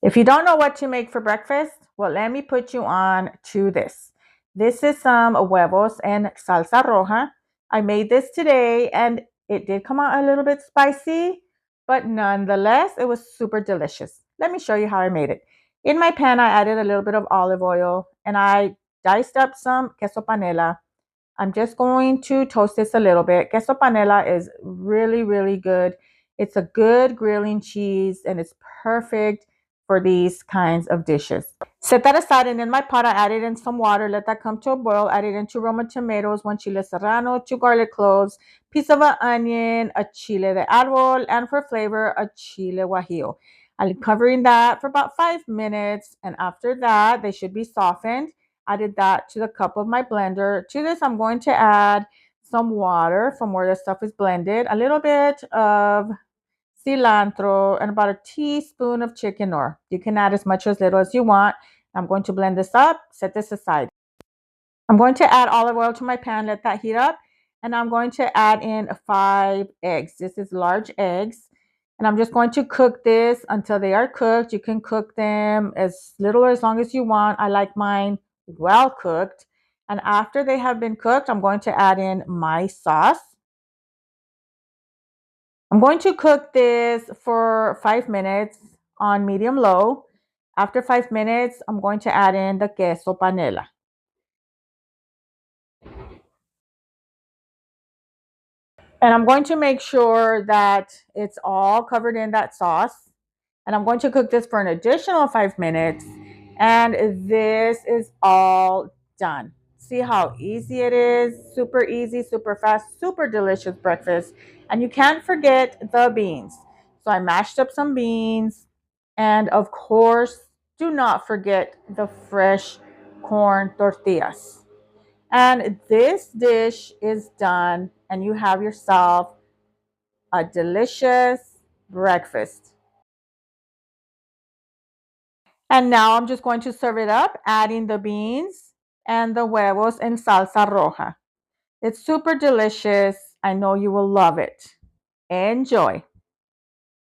If you don't know what to make for breakfast, well, let me put you on to this. This is some huevos and salsa roja. I made this today and it did come out a little bit spicy, but nonetheless, it was super delicious. Let me show you how I made it. In my pan, I added a little bit of olive oil and I diced up some queso panela. I'm just going to toast this a little bit. Queso panela is really, really good. It's a good grilling cheese and it's perfect for these kinds of dishes. Set that aside, and in my pot, I added in some water. Let that come to a boil. Added in 2 Roma tomatoes, 1 chile serrano, 2 garlic cloves, piece of an onion, a chile de árbol, and for flavor, a chile guajillo. I'm covering that for about 5 minutes, and after that, they should be softened. Added that to the cup of my blender. To this, I'm going to add some water from where the stuff is blended, a little bit of cilantro, and about a teaspoon of chicken knorr. You can add as much or as little as you want. I'm going to blend this up, set this aside. I'm going to add olive oil to my pan, let that heat up, and I'm going to add in 5 eggs. This is large eggs. And I'm just going to cook this until they are cooked. You can cook them as little or as long as you want. I like mine well cooked. And after they have been cooked, I'm going to add in my sauce. I'm going to cook this for 5 minutes on medium low. After 5 minutes, I'm going to add in the queso panela. And I'm going to make sure that it's all covered in that sauce. And I'm going to cook this for an additional 5 minutes. And this is all done. See how easy it is? Super easy, super fast, super delicious breakfast. And you can't forget the beans. So I mashed up some beans. And of course, do not forget the fresh corn tortillas. And this dish is done, and you have yourself a delicious breakfast. And now I'm just going to serve it up, adding the beans and the huevos in salsa roja. It's super delicious. I know you will love it. Enjoy.